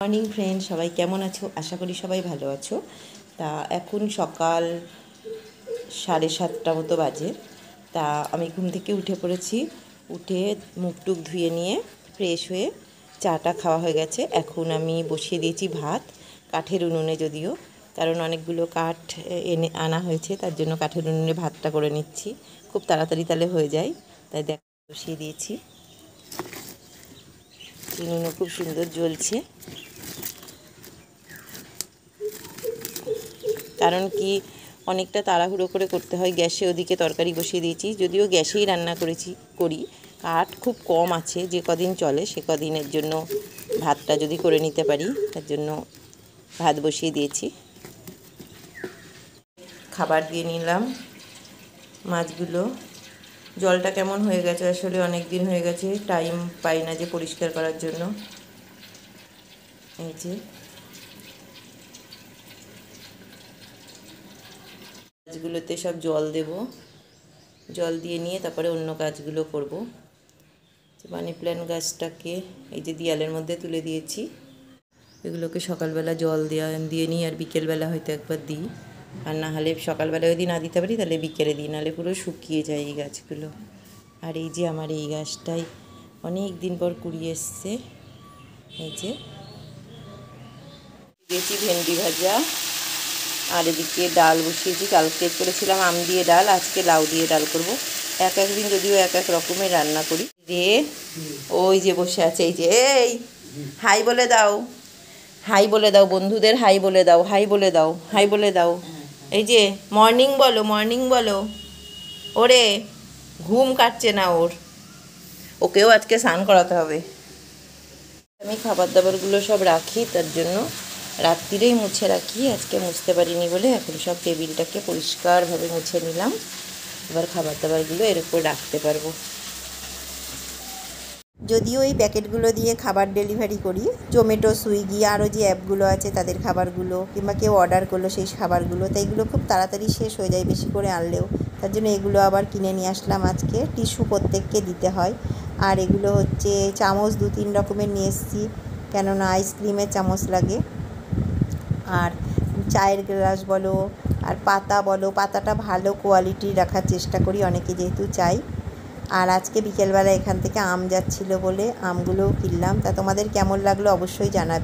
Morning friend, সবাই কেমন আছো? আশা করি সবাই ভালো আছো। তা এখন সকাল 7:30 মতো বাজে। তা আমি ঘুম থেকে উঠে পড়েছি। উঠে মুখ টুক ধুয়ে নিয়ে ফ্রেশ হয়ে চাটা খাওয়া হয়ে গেছে। এখন আমি বসিয়ে দিয়েছি ভাত, কাঠের উনুনে যদিও, কারণ অনেকগুলো কাঠ আনা হয়েছে, তার জন্য কাঠের উনুনে ভাতটা করে নিচ্ছি। খুব তাড়াতাড়ি তাহলে হয়ে যায়, তাই বসিয়ে দিয়েছি। উনুনও খুব সুন্দর জ্বলছে, কারণ কি অনেকটা তাড়াহুড়ো করে করতে হয়। গ্যাসে ওদিকে তরকারি বসিয়ে দিয়েছি, যদিও গ্যাসেই রান্না করি। কাঠ খুব কম আছে, যে কদিন চলে সে কদিনের জন্য ভাতটা যদি করে নিতে পারি, তার জন্য ভাত বসিয়ে দিয়েছি। খাবার দিয়ে নিলাম মাছগুলো। জলটা কেমন হয়ে গেছে, আসলে অনেক দিন হয়ে গেছে, টাইম পাই না যে পরিষ্কার করার জন্য। এই যে গাছগুলোতে সব জল দেব, জল দিয়ে নিয়ে তারপরে অন্য কাজগুলো করব। মানি প্ল্যান্ট গাছটাকে এই যে দেয়ালের মধ্যে তুলে দিয়েছি। এগুলোকে সকালবেলা জল দিয়ে নিই, আর বিকেলবেলা হয়তো একবার দিই। আর না হলে সকালবেলা যদি না দিতে পারি তাহলে বিকেলে দিই, নাহলে পুরো শুকিয়ে যায় এই গাছগুলো। আর এই যে আমার এই গাছটাই অনেক দিন পর কুড়িয়ে এসছে। এই যে দিয়েছি ভেন্ডি ভাজা, আর এদিকে ডাল বসিয়েছি। কালকে করেছিলাম আম দিয়ে ডাল, আজকে লাউ দিয়ে ডাল করব। এক একদিন যদিও এক এক রকমের রান্না করি। রে ওই যে বসে আছে, এই যে, এই হাই বলে দাও, হাই বলে দাও বন্ধুদের, হাই বলে দাও, হাই বলে দাও, হাই বলে দাও। এই যে মর্নিং বলো, মর্নিং বলো। ওরে ঘুম কাটছে না ওর, ওকেও আজকে স্নান করাতে হবে। আমি খাবার দাবারগুলো সব রাখি, তার জন্য রাত্রিরেই মুছে রাখি। আজকে মুছতে পারিনি বলে এখন সব টেবিলটাকে পরিষ্কারভাবে মুছে নিলাম। এবার খাবার দাবারগুলো এর উপর রাখতে পারবো। যদিও এই প্যাকেটগুলো দিয়ে খাবার ডেলিভারি করি, জোম্যাটো, সুইগি, আরও যে অ্যাপগুলো আছে তাদের খাবারগুলো, কিংবা কেউ অর্ডার করলো সেই খাবারগুলো, তাই এগুলো খুব তাড়াতাড়ি শেষ হয়ে যায় বেশি করে আনলেও। তার জন্য এগুলো আবার কিনে নিয়ে আসলাম আজকে। টিস্যু প্রত্যেককে দিতে হয়। আর এগুলো হচ্ছে চামচ 2-3 রকমের নিয়ে এসেছি, কেননা আইসক্রিমের চামচ লাগে। আর চায়ের গ্লাস বলো, আর পাতা বলো, পাতাটা ভালো কোয়ালিটির রাখার চেষ্টা করি, অনেকে যেহেতু চাই। আর আজকে বিকেলবেলা এখান থেকে আম যাচ্ছিলো বলে আমগুলোও কিনলাম। তা তোমাদের কেমন লাগলো অবশ্যই জানাবে।